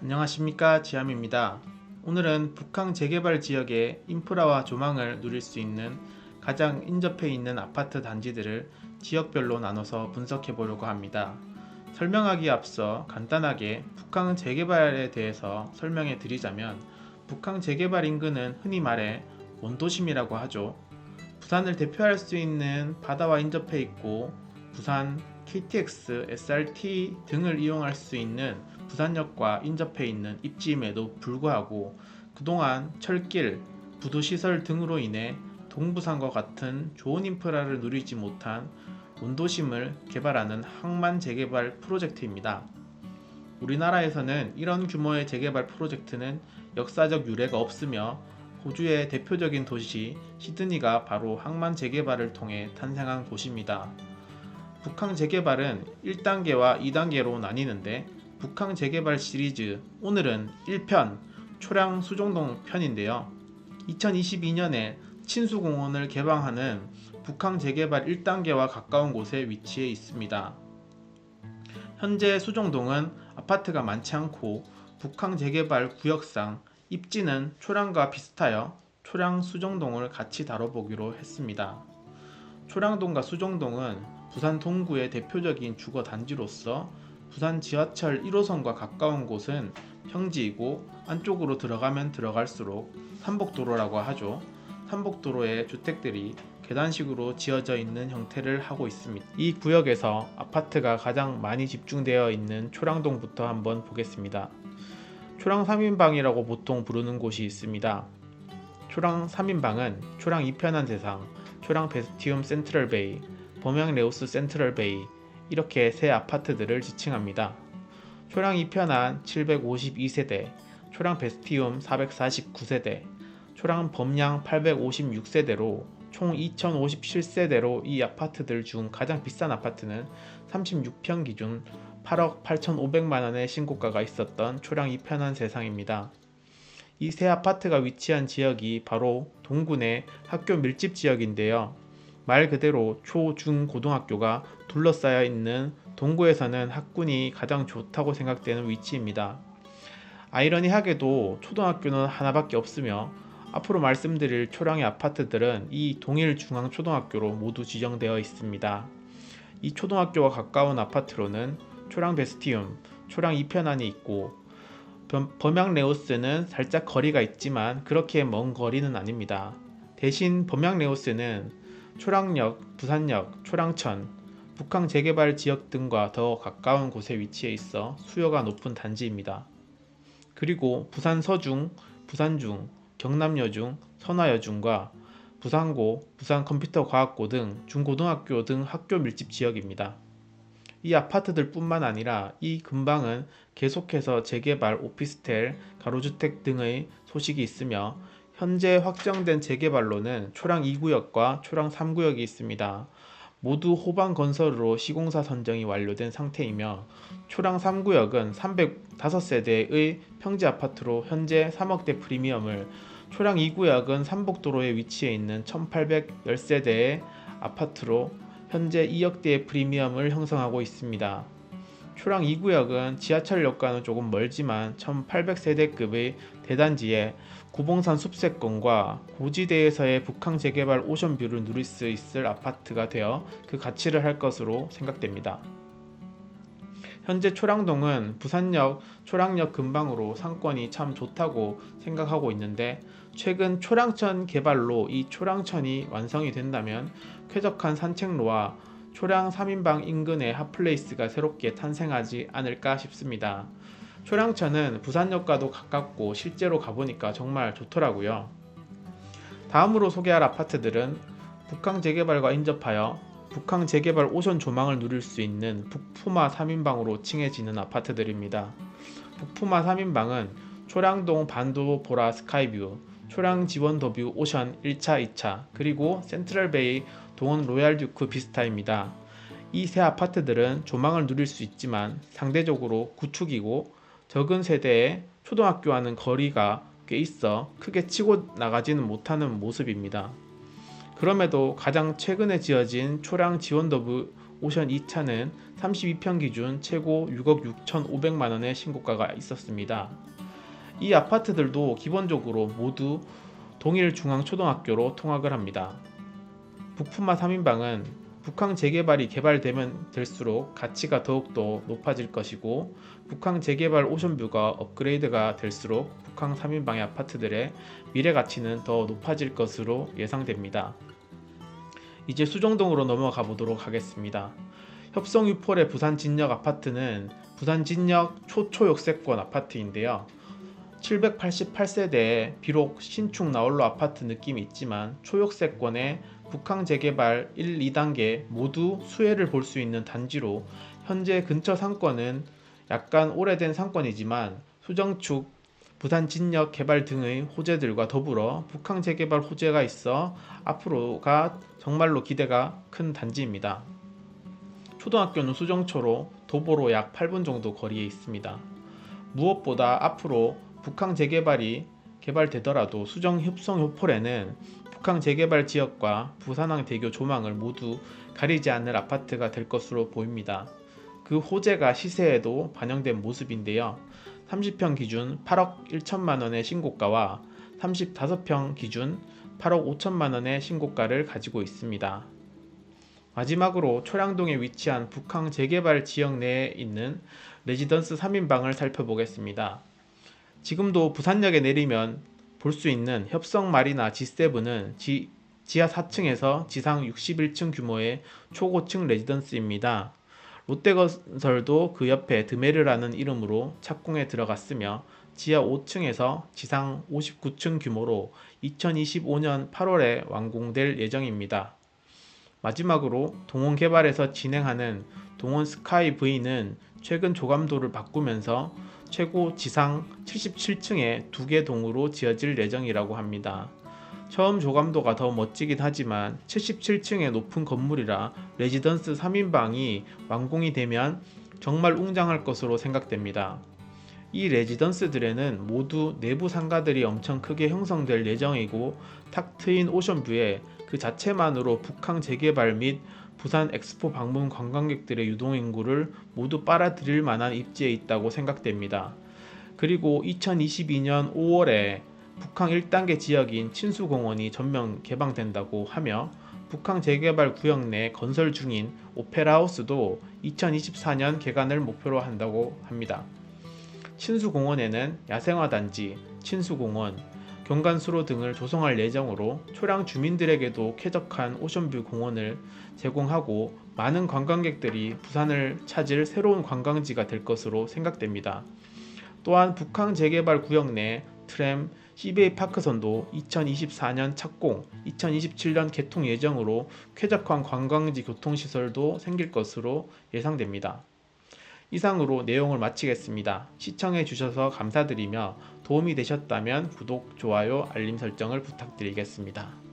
안녕하십니까, 지암입니다. 오늘은 북항 재개발 지역의 인프라와 조망을 누릴 수 있는 가장 인접해 있는 아파트 단지들을 지역별로 나눠서 분석해 보려고 합니다. 설명하기에 앞서 간단하게 북항 재개발에 대해서 설명해 드리자면, 북항 재개발 인근은 흔히 말해 원도심이라고 하죠. 부산을 대표할 수 있는 바다와 인접해 있고 부산, KTX, SRT 등을 이용할 수 있는 부산역과 인접해 있는 입지임에도 불구하고 그동안 철길, 부두시설 등으로 인해 동부산과 같은 좋은 인프라를 누리지 못한 원도심을 개발하는 항만 재개발 프로젝트입니다. 우리나라에서는 이런 규모의 재개발 프로젝트는 역사적 유례가 없으며 호주의 대표적인 도시 시드니가 바로 항만 재개발을 통해 탄생한 곳입니다. 북항 재개발은 1단계와 2단계로 나뉘는데, 북항 재개발 시리즈 오늘은 1편 초량 수종동 편인데요. 2022년에 친수공원을 개방하는 북항 재개발 1단계와 가까운 곳에 위치해 있습니다. 현재 수종동은 아파트가 많지 않고 북항 재개발 구역상 입지는 초량과 비슷하여 초량 수종동을 같이 다뤄보기로 했습니다. 초량동과 수종동은 부산 동구의 대표적인 주거 단지로서 부산 지하철 1호선과 가까운 곳은 평지이고 안쪽으로 들어가면 들어갈수록 삼복도로라고 하죠. 삼복도로에 주택들이 계단식으로 지어져 있는 형태를 하고 있습니다. 이 구역에서 아파트가 가장 많이 집중되어 있는 초량동부터 한번 보겠습니다. 초량 3인방이라고 보통 부르는 곳이 있습니다. 초량 3인방은 초량 이편한 세상, 초량 베스티움 센트럴베이, 범양레오스 센트럴베이 이렇게 세 아파트들을 지칭합니다. 초량 이편한 752세대, 초량 베스티움 449세대, 초량 범양 856세대로 총 2057세대로 이 아파트들 중 가장 비싼 아파트는 36평 기준 8억 8,500만원의 신고가가 있었던 초량 이편한 세상입니다. 이 세 아파트가 위치한 지역이 바로 동군의 학교 밀집 지역인데요. 말 그대로 초, 중, 고등학교가 둘러싸여 있는 동구에서는 학군이 가장 좋다고 생각되는 위치입니다. 아이러니하게도 초등학교는 하나밖에 없으며 앞으로 말씀드릴 초량의 아파트들은 이 동일 중앙초등학교로 모두 지정되어 있습니다. 이 초등학교와 가까운 아파트로는 초량 베스티움, 초량 이편안이 있고 범양레오스는 살짝 거리가 있지만 그렇게 먼 거리는 아닙니다. 대신 범양레오스는 초량역, 부산역, 초량천, 북항 재개발 지역 등과 더 가까운 곳에 위치해 있어 수요가 높은 단지입니다. 그리고 부산 서중, 부산중, 경남여중, 선화여중과 부산고, 부산컴퓨터과학고 등 중고등학교 등 학교 밀집 지역입니다. 이 아파트들 뿐만 아니라 이 근방은 계속해서 재개발, 오피스텔, 가로주택 등의 소식이 있으며 현재 확정된 재개발로는 초량 2구역과 초량 3구역이 있습니다. 모두 호반 건설으로 시공사 선정이 완료된 상태이며 초량 3구역은 305세대의 평지 아파트로 현재 3억대 프리미엄을, 초량 2구역은 삼복도로에 위치해 있는 1810세대의 아파트로 현재 2억대의 프리미엄을 형성하고 있습니다. 초량 2구역은 지하철역과는 조금 멀지만 1800세대급의 대단지에 구봉산 숲세권과 고지대에서의 북항 재개발 오션뷰를 누릴 수 있을 아파트가 되어 그 가치를 할 것으로 생각됩니다. 현재 초량동은 부산역, 초량역 근방으로 상권이 참 좋다고 생각하고 있는데, 최근 초량천 개발로 이 초량천이 완성이 된다면 쾌적한 산책로와 초량 3인방 인근의 핫플레이스가 새롭게 탄생하지 않을까 싶습니다. 초량천은 부산역과도 가깝고 실제로 가보니까 정말 좋더라고요. 다음으로 소개할 아파트들은 북항 재개발과 인접하여 북항 재개발 오션 조망을 누릴 수 있는 북푸마 3인방으로 칭해지는 아파트들입니다. 북푸마 3인방은 초량동 반도 보라 스카이뷰, 초량 지원 더뷰 오션 1차, 2차, 그리고 센트럴베이 동원 로얄 듀크 비스타입니다. 이 세 아파트들은 조망을 누릴 수 있지만 상대적으로 구축이고 적은 세대의 초등학교와는 거리가 꽤 있어 크게 치고 나가지는 못하는 모습입니다. 그럼에도 가장 최근에 지어진 초량 지원더뷰 오션 2차는 32평 기준 최고 6억 6,500만 원의 신고가가 있었습니다. 이 아파트들도 기본적으로 모두 동일 중앙초등학교로 통학을 합니다. 북품마 3인방은 북항 재개발이 개발되면 될수록 가치가 더욱더 높아질 것이고, 북항 재개발 오션뷰가 업그레이드가 될수록 북항 3인방의 아파트들의 미래 가치는 더 높아질 것으로 예상됩니다. 이제 수정동으로 넘어가 보도록 하겠습니다. 협성유폴의 부산 진역 아파트는 부산 진역 초초역세권 아파트인데요. 788세대에 비록 신축 나홀로 아파트 느낌이 있지만 초역세권의 북항 재개발 1, 2단계 모두 수혜를 볼 수 있는 단지로, 현재 근처 상권은 약간 오래된 상권이지만 수정축, 부산 진역 개발 등의 호재들과 더불어 북항 재개발 호재가 있어 앞으로가 정말로 기대가 큰 단지입니다. 초등학교는 수정초로 도보로 약 8분 정도 거리에 있습니다. 무엇보다 앞으로 북항 재개발이 개발되더라도 수정 협성효폴에는 북항 재개발 지역과 부산항대교 조망을 모두 가리지 않을 아파트가 될 것으로 보입니다. 그 호재가 시세에도 반영된 모습인데요. 30평 기준 8억 1천만 원의 신고가와 35평 기준 8억 5천만 원의 신고가를 가지고 있습니다. 마지막으로 초량동에 위치한 북항 재개발 지역 내에 있는 레지던스 3인방을 살펴보겠습니다. 지금도 부산역에 내리면 볼 수 있는 협성마리나 G7은 지하 4층에서 지상 61층 규모의 초고층 레지던스입니다. 롯데건설도 그 옆에 드메르라는 이름으로 착공에 들어갔으며 지하 5층에서 지상 59층 규모로 2025년 8월에 완공될 예정입니다. 마지막으로 동원개발에서 진행하는 동원 스카이 V는 최근 조감도를 바꾸면서 최고 지상 77층의 2개 동으로 지어질 예정이라고 합니다. 처음 조감도가 더 멋지긴 하지만 77층의 높은 건물이라 레지던스 3인방이 완공이 되면 정말 웅장할 것으로 생각됩니다. 이 레지던스들에는 모두 내부 상가들이 엄청 크게 형성될 예정이고, 탁 트인 오션뷰에 그 자체만으로 북항 재개발 및 부산 엑스포 방문 관광객들의 유동인구를 모두 빨아들일 만한 입지에 있다고 생각됩니다. 그리고 2022년 5월에 북항 1단계 지역인 친수공원이 전면 개방된다고 하며, 북항 재개발 구역 내 건설 중인 오페라하우스도 2024년 개관을 목표로 한다고 합니다. 친수공원에는 야생화단지, 친수공원, 경관수로 등을 조성할 예정으로 초량 주민들에게도 쾌적한 오션뷰 공원을 제공하고 많은 관광객들이 부산을 찾을 새로운 관광지가 될 것으로 생각됩니다. 또한 북항 재개발 구역 내 트램 CBA 파크선도 2024년 착공, 2027년 개통 예정으로 쾌적한 관광지 교통시설도 생길 것으로 예상됩니다. 이상으로 내용을 마치겠습니다. 시청해 주셔서 감사드리며 도움이 되셨다면 구독, 좋아요, 알림 설정을 부탁드리겠습니다.